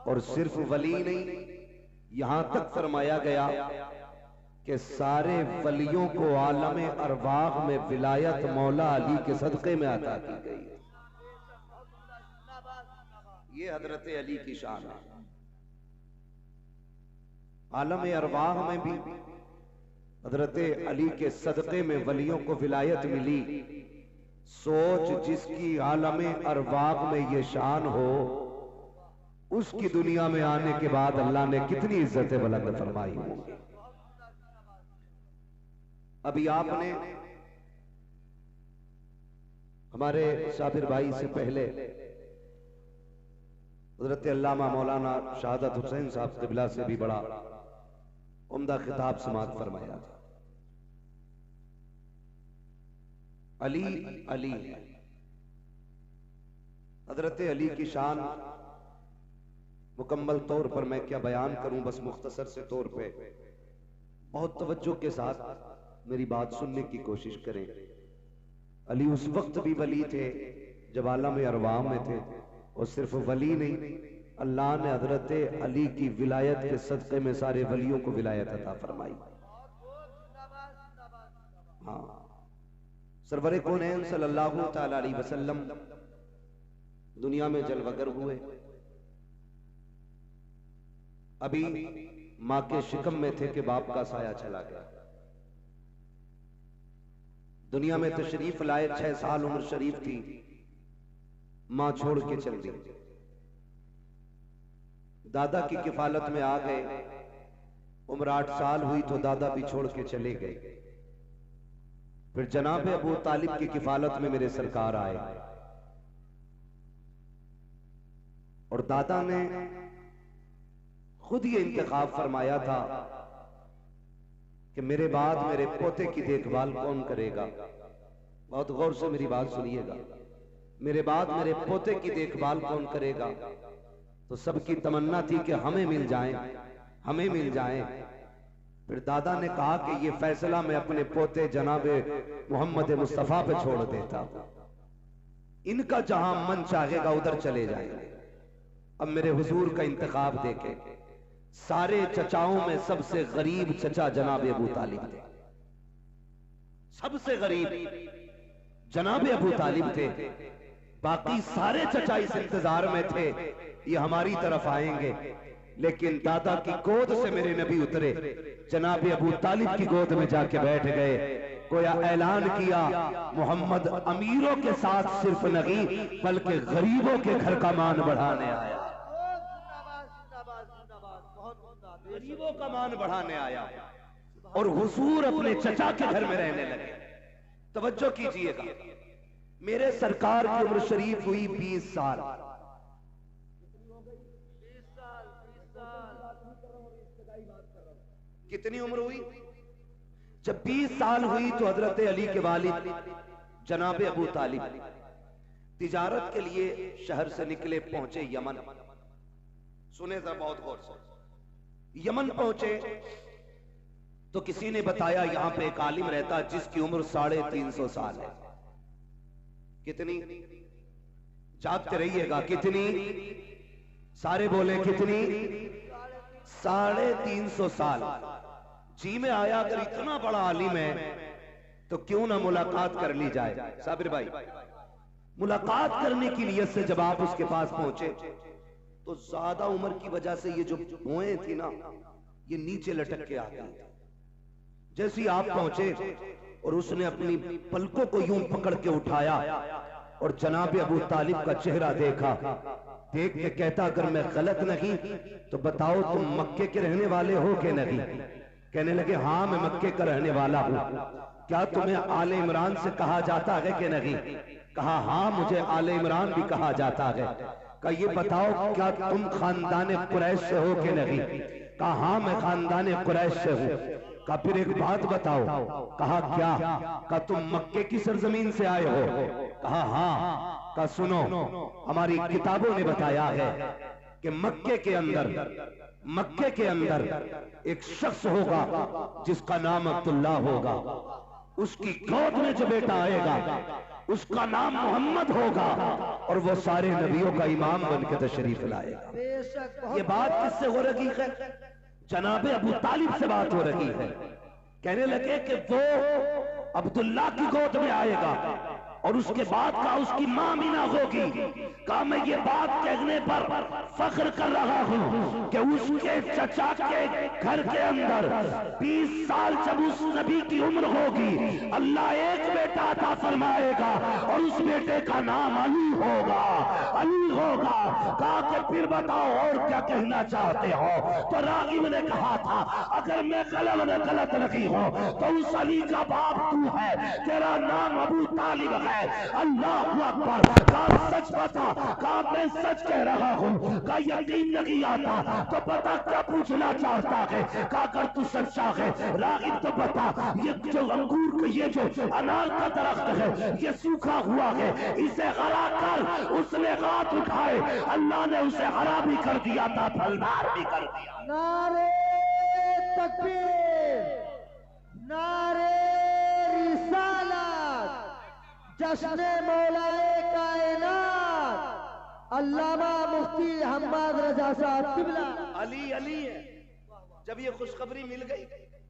और सिर्फ वली नहीं, यहां तक फरमाया गया कि सारे वलियों को आलम अरवाह में विलायत मौला अली के सदक़े में अता की गई। ये हजरत अली की शान है। आलम अरवाह में भी हजरत अली के सदक़े में वलियों को विलायत मिली। सोच जिसकी आलम अरवाह में ये शान हो, उसकी दुनिया में आने के बाद अल्लाह ने कितनी इज्जतें बुलंद फरमाई होंगी। अभी आपने हमारे साबिर भाई से पहले हजरत अल्लामा मौलाना शहादत हुसैन साहब क़िबला से भी बड़ा उम्दा खिताब समाअत फरमाया था। अली अली है। हजरत अली की शान मुकम्मल तौर पर मैं क्या बयान करूं, बस मुख्तसर से तौर पे बहुत तवज्जो के साथ मेरी बात सुनने की कोशिश करें। अली उस वक्त भी वली थे जब आलम अरवाह में थे, और सिर्फ वली नहीं, अल्लाह ने हजरत अली की विलायत के सदक़े में सारे वलियों को विलायत अता फरमाई। हाँ, सरवरे कौनैन सल्लल्लाहु तआला अलैहि वसल्लम दुनिया में जलवगर हुए। अभी मां के शिकम में थे कि बाप का साया चला गया। दुनिया में तशरीफ लाए, 6 साल उम्र शरीफ थी, मां छोड़ के चल दी। दादा की किफालत में आ गए। उम्र 8 साल हुई तो दादा भी छोड़ के चले गए। फिर जनाब अबू तालिब की किफालत में मेरे सरकार आए, और दादा ने खुद ये इंतखाब फरमाया था कि मेरे बाद मेरे पोते की देखभाल कौन करेगा। बहुत गौर से मेरी बात सुनिएगा। मेरे बाद मेरे पोते की देखभाल कौन करेगा। तो सबकी तमन्ना थी कि हमें मिल जाएं, हमें मिल जाएं। फिर दादा ने कहा कि ये फैसला मैं अपने पोते जनाबे मोहम्मद मुस्तफा पे छोड़ देता हूं, इनका जहां मन चाहेगा उधर चले जाएंगे। अब मेरे हुजूर का इंतखाब देखे। सारे चचाओं में सबसे गरीब चचा जनाब अबू तालिब थे। सबसे गरीब जनाब अबू तालिब थे। बाकी सारे चचा इस इंतजार में थे ये हमारी तरफ आएंगे, लेकिन दादा की गोद से मेरे नबी उतरे, जनाब अबू तालिब की गोद में जाके बैठ गए। गोया ऐलान किया, मोहम्मद अमीरों के साथ सिर्फ नहीं बल्कि गरीबों के घर का मान बढ़ाने आया। गरीबों का मान बढ़ाने आया, और हुजूर अपने चचा के घर में रहने लगे। तवज्जो कीजिएगा, मेरे सरकार की उम्र शरीफ हुई 20 साल। कितनी उम्र हुई? जब 20 साल हुई तो हजरत अली के वालिद जनाब अबू तालिब तिजारत के लिए शहर से निकले, पहुंचे यमन। सुने जरा बहुत गौर से। यमन पहुंचे तो किसी ने बताया यहां पे एक आलिम रहता जिसकी उम्र 350 साल है। कितनी? जागते रहिएगा। कितनी? सारे बोले कितनी? 350 साल। जी में आया अगर इतना बड़ा आलिम है तो क्यों ना मुलाकात कर ली जाए। साबिर भाई, मुलाकात करने की नियत से जब आप उसके पास पहुंचे तो ज्यादा उम्र की वजह से ये जो भौएं थी ना, ये नीचे लटक के आती थी। जैसे ही आप पहुंचे और उसने अपनी पलकों को यूं पकड़ के उठाया और जनाब अबू तालिब का चेहरा देखा, देख के कहता अगर मैं गलत नहीं तो बताओ तुम मक्के के रहने वाले हो कि नहीं? कहने लगे हाँ मैं मक्के का रहने वाला हूं। क्या तुम्हें आले इमरान से कहा जाता है कि नहीं? कहा हाँ मुझे आले इमरान भी कहा जाता है। कहा ये बताओ क्या तुम खानदान कुरैश से हो कि नहीं? कहा हाँ मैं खानदान कुरैश से हूं। कहा फिर एक बात बताओ। कहा क्या? कहा तुम मक्के की सरजमीन से आए हो? कहा हाँ। कहा सुनो, हमारी किताबों ने बताया है कि मक्के के अंदर एक शख्स होगा जिसका नाम अब्दुल्ला होगा। उसकी गोद में जो बेटा आएगा उसका नाम मोहम्मद होगा और वो सारे नबियों का इमाम बन के तशरीफ लाएगा। ये बात किससे हो रही है? जनाब अबू तालिब से बात हो रही है। कहने लगे कि वो अब्दुल्ला की गोद में आएगा और उसके बाद का उसकी मां मीना होगी। कहा मैं ये बात कहने पर फख्र कर रहा हूं कि उसके चचा के घर के अंदर 20 साल जब उस नबी की उम्र होगी, अल्लाह एक बेटा अता फरमाएगा और उस बेटे का नाम अली होगा, अली होगा। कहा कि फिर बताओ और क्या कहना चाहते हो? तो रागिब ने कहा था अगर मैं गलत नहीं हूं तो उस अली का बाप तू है, तेरा नाम अबू तालिब है। अल्लाह अकबर। कहा सच बता। कहा मैं सच कह रहा हूं। कहा यकीन नहीं आता तो बता क्या पूछना चाहता है? कहा अगर तू सच्चा है रागिब तो बता, ये जो अंगूर ये जो अनार का दरख्त है ये सूखा हुआ है, इसे हरा कर। उसने हाथ उठाए, अल्लाह ने उसे हरा भी कर दिया था, फलदार भी कर दिया। नारे तकबीर, नारे रिसालत, जश्न मौलाए कायनात अल्लामा मुफ्ती हम्माद रजा साहब किबला। अली अली है। जब ये खुशखबरी मिल गई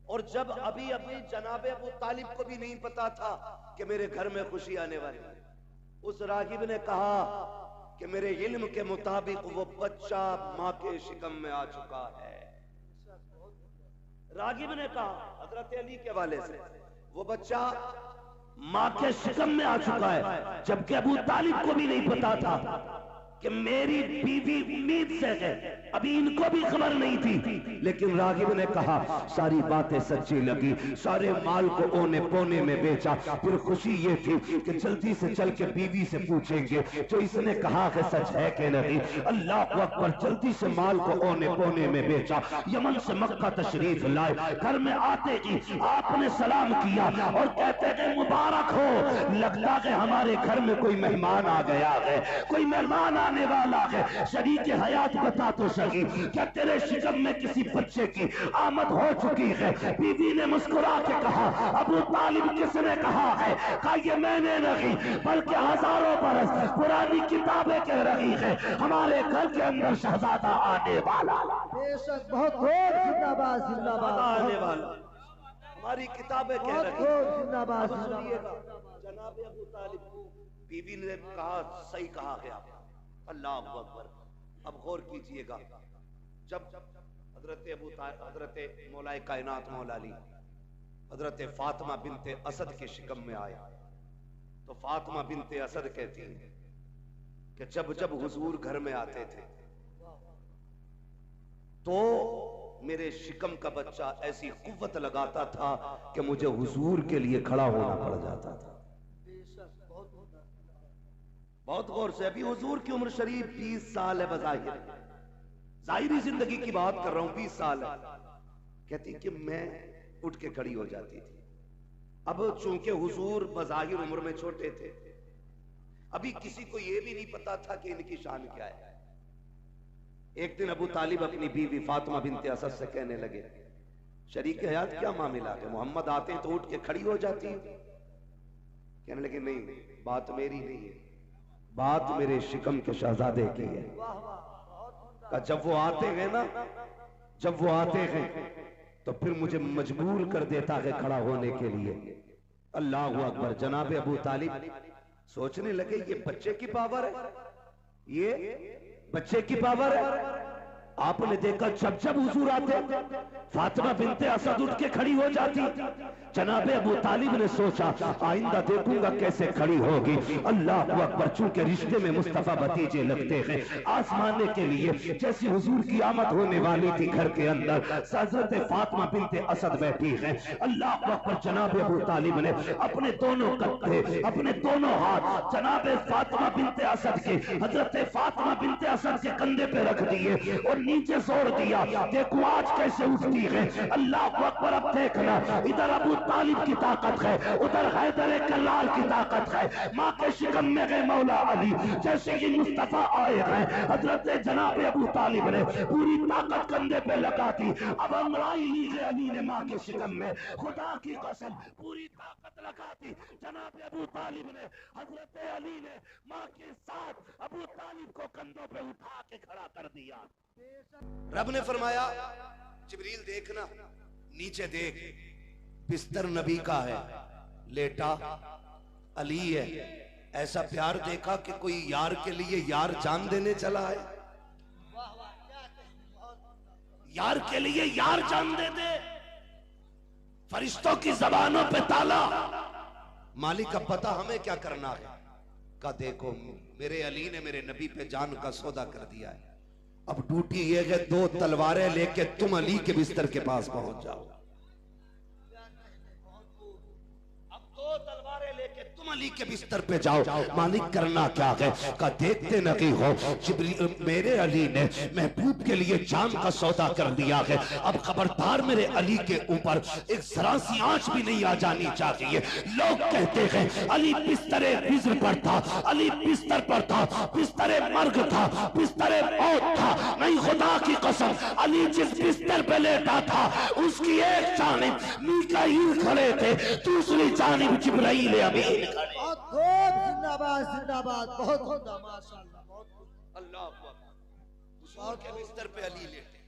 और जब अभी अभी जनाब अबू तालिब को भी नहीं पता था कि मेरे घर में खुशी आने वाली है, उस रागिब ने कहा कि मेरे इल्म के मुताबिक वो बच्चा माँ के शिकम में आ चुका है। रागिब ने कहा हजरत अली के हवाले से, वो बच्चा माँ के शिकम में आ चुका है, जबकि अबू तालिब को भी नहीं पता था कि मेरी बीवी उम्मीद से है। अभी इनको भी खबर नहीं थी, लेकिन रागिब ने कहा सारी बातें सच्ची लगी, सारे माल को ओने पोने में बेचा। फिर खुशी ये थी कि जल्दी से चल के बीवी से पूछेंगे जो इसने कहा है सच है कि नहीं। अल्लाह अकबर। जल्दी से माल को ओने पोने में बेचा, यमन से मक्का तशरीफ लाए। घर में आते ही आपने सलाम किया और कहते हैं मुबारक हो, लगता है हमारे घर में कोई मेहमान आ गया है, कोई मेहमान आने वाला है। शरीक हयात बता तो सही, क्या तेरे शिकम में किसी बच्चे की आमद हो चुकी है? बीवी ने मुस्कुरा के कहा अबू तालिब किसने कहा है? कहा ये मैंने नहीं बल्कि हजारों बरस पुरानी किताबें कह रही है हमारे घर के अंदर शहजादा आने वाला। बेशक बहुत खूब, जिंदाबाद जिंदाबाद आने वाला हमारी किताबें कह रही है। जिंदाबाद सुनिएगा जनाब अबू तालिब, बीवी ने कहा सही कहा गया। अल्लाह अकबर। अब गौर कीजिएगा, जब हजरत मौलाए कायनात मौला अली हजरत फातिमा बिनते असद के शिकम में आया तो फातिमा बिनते असद कहती है कि जब जब हुजूर घर में आते थे तो मेरे शिकम का बच्चा ऐसी कुव्वत लगाता था कि मुझे हुजूर के लिए खड़ा होना पड़ जाता था। बहुत गौर से, अभी हुजूर की उम्र शरीफ 20 साल है, बज़ाहिर जाहिरी जिंदगी की बात कर रहा हूं, 20 साल है। कहती कि मैं उठ के खड़ी हो जाती थी। अब चूंकि हुजूर बज़ाहिर उम्र में छोटे थे, अभी किसी को यह भी नहीं पता था कि इनकी शान क्या है। एक दिन अबू तालिब अपनी बीवी फातिमा बिनते असद से कहने लगे शरीक हयात क्या मामला है? मोहम्मद आते हैं तो उठ के खड़ी हो जाती है। कहने लगे नहीं, बात मेरी नहीं है, बात मेरे शिकम के शहजादे की है। जब वो आते हैं ना, जब वो आते हैं तो फिर मुझे मजबूर कर देता है खड़ा होने के लिए। अल्लाह अकबर। जनाब अबू तालिब सोचने लगे ये बच्चे की पावर है, ये बच्चे की पावर है। आपने देखा जब जब हुजूर आते फातिमा बिनते असद उठ के खड़ी हो जाती। जनाब अबू तालिब ने सोचा आइंदा देखूंगा कैसे खड़ी होगी। अल्लाह अकबर। चूंकि रिश्ते में मुस्तफा भतीजे लगते हैं, आसमाने के लिए जैसी हुजूर की आमद होने वाली थी घर के अंदर हजरत फातिमा बिनते असद बैठी है। अल्लाह अकबर। जनाब अबू तालिब ने अपने दोनों कंधे, अपने दोनों हाथ जनाब फातिमा बिनते असद के, हजरत फातिमा बिनते असद के कंधे पे रख दिए और नीचे छोड़ दिया। देखो आज कैसे उठती है, अल्लाह अकबर। अब देखना, इधर अबू तालिब की ताकत है, उधर हैदर कल्लाल की ताकत है। माँ के शिकम में गए मौला अली। जैसे ही मुस्तफा आए हैं, हजरत जनाब अबू तालिब ने पूरी ताकत कंधे पे लगा दी। अब अंगड़ाई ली है अली ने माँ के शिकम में, खुदा की कसम पूरी ताकत लगा दी जनाब अबू तालिब ने। हजरत अली ने माँ के साथ अबू तालिब को कंधों पे उठा के खड़ा कर दिया। रब ने फरमाया, जिब्रील देखना, नीचे देख, बिस्तर नबी का है, लेटा अली है। ऐसा प्यार देखा कि कोई यार के लिए यार जान देने चला है। यार के लिए यार जान दे दे। फरिश्तों की जबानों पे ताला। मालिक का पता हमें क्या करना है। का देखो मेरे अली ने मेरे नबी पे जान का सौदा कर दिया है। अब ड्यूटी ये है, 2 तलवारें लेके तुम अली के बिस्तर के पास पहुंच जाओ। अब 2 तलवारें लेके तुम अली के बिस्तर पे जाओ। मालिक करना क्या है। का देखते नहीं हो, मेरे अली ने महबूब के लिए जान का सौदा कर दिया है। अब खबरदार मेरे अली के ऊपर एक जरा सी आंच भी नहीं आ जानी चाहिए। लोग कहते हैं अली बिस्तरे बिस्तर पर था, अली बिस्तर पर था, बिस्तरे मर्ग था, बिस्तरे मौत था। नहीं, खुदा की कसम, अली जिस बिस्तर पे लेटा था उसकी एक जानिब मीकाईल खड़े थे, दूसरी जानिब जिब्राईल अमीन। बहुत खूब, जिंदाबाद जिंदाबाद, बहुत खूब, माशाअल्लाह, बहुत खूब। अल्लाह हुजूर के बिस्तर पे अली लेटे,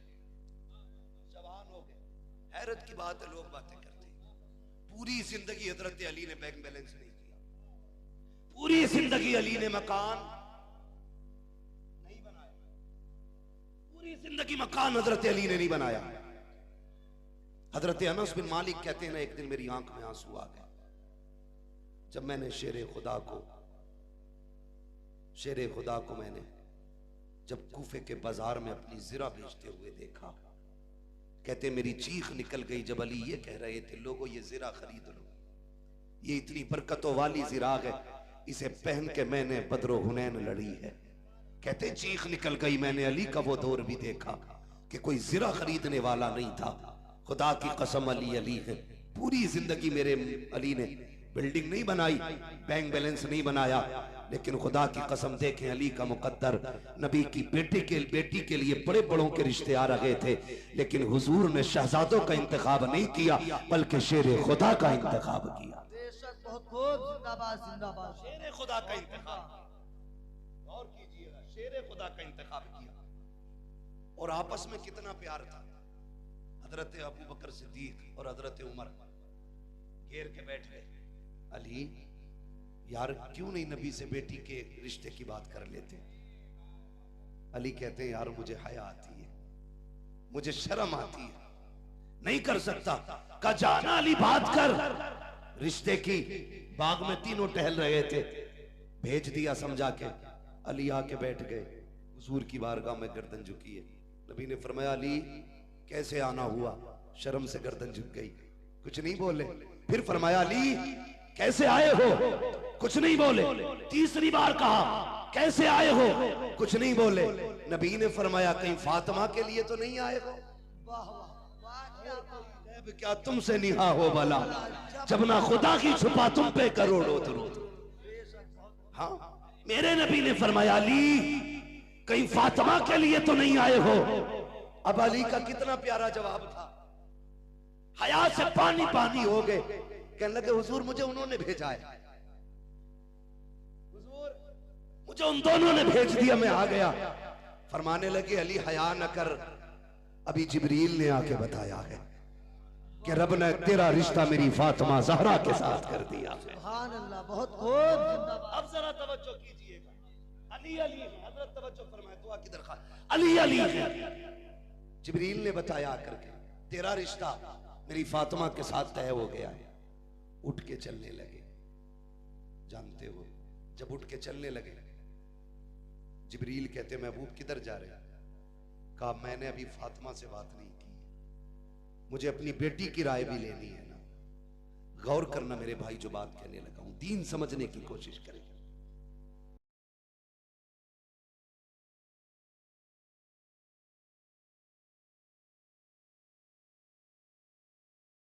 जवान हो गए। हैरत की बात है, लोग बातें करते हैं। पूरी जिंदगी हजरत अली ने बैंक बैलेंस नहीं किया। पूरी जिंदगी अली ने मकान नहीं बनाया। पूरी जिंदगी मकान हजरत अली ने नहीं बनाया। हजरत अनस बिन मालिक कहते हैं ना, एक दिन मेरी आंख में आंसू आ गए जब मैंने शेरे खुदा को मैंने जब कूफे के बाजार में अपनी जिरा बेचते हुए देखा। कहते मेरी चीख निकल गई जब अली ये कह रहे थे, लोगों ये जिरा खरीद लो, ये इतनी बरकतों वाली जिरा है, इसे पहन के मैंने बदरो हुनैन लड़ी है। कहते चीख निकल गई। मैंने अली का वो दौर भी देखा कि कोई जिरा खरीदने वाला नहीं था। खुदा की कसम अली अली है। पूरी जिंदगी मेरे अली ने बिल्डिंग नहीं बनाई, बैंक बैलेंस नहीं बनाया, लेकिन खुदा की कसम देखें अली का मुकद्दर नबी की बेटी के लिए बड़े बड़ों के रिश्ते आ रहे थे, लेकिन हुजूर ने शहजादों का इंतखाब नहीं किया बल्कि शेरे खुदा का इंतखाब किया। बहुत खूब, जिंदाबाद जिंदाबाद, शेरे खुदा का इंतखाब। और कीजिएगा, शेरे खुदा का इंतखाब किया। और आपस में कितना प्यार था। हजरत अबू बकर सिद्दीक और हजरत उमर घेर के बैठ गए। अली यार क्यों नहीं नबी से बेटी के रिश्ते की बात कर लेते। अली कहते हैं यार मुझे हया आती है, मुझे शर्म आती है, नहीं कर सकता। का जाना अली बात कर रिश्ते की। बाग में तीनों टहल रहे थे, भेज दिया समझा के। अली आके बैठ गए, हुजूर की बारगाह में गर्दन झुकी है। नबी ने फरमाया अली कैसे आना हुआ। शर्म से गर्दन झुक गई, कुछ नहीं बोले। फिर फरमाया अली कैसे आए हो, कुछ नहीं बोले। तीसरी बार कहा कैसे आए हो, कुछ नहीं बोले। नबी ने फरमाया कहीं फातिमा के लिए तो नहीं आए हो। क्या तुमसे निहा हो भला, जब ना खुदा की छुपा तुम पे करोड़ों दरूद। हाँ, मेरे नबी ने फरमाया अली कहीं फातिमा के लिए तो नहीं आए हो। अब अली का कितना प्यारा जवाब था। हया से पानी पानी हो गए। कहने लगे हुजूर मुझे उन्होंने भेजा है, हुजूर मुझे उन दोनों ने भेज दिया, मैं आ गया। फरमाने लगे अली हया न कर, अभी जिब्रील ने आके बताया है कि रब ने तेरा रिश्ता मेरी फातिमा ज़हरा के साथ कर दिया। सुभान अल्लाह, बहुत खूब, जिंदाबाद। अब जरा तवज्जो कीजिएगा। अली अली हजरत तवज्जो फरमाए, दुआ की दरख्वास्त। अली अली जिब्रील ने बताया करके तेरा रिश्ता मेरी फातिमा के साथ तय हो गया है। उठ के चलने लगे। जानते हो जब उठ के चलने लगे, जिब्रील कहते महबूब किधर जा रहे? कहा मैंने अभी फातिमा से बात नहीं की, मुझे अपनी बेटी की राय भी लेनी है ना। गौर करना मेरे भाई जो बात कहने लगा हूं, दीन समझने की कोशिश करें।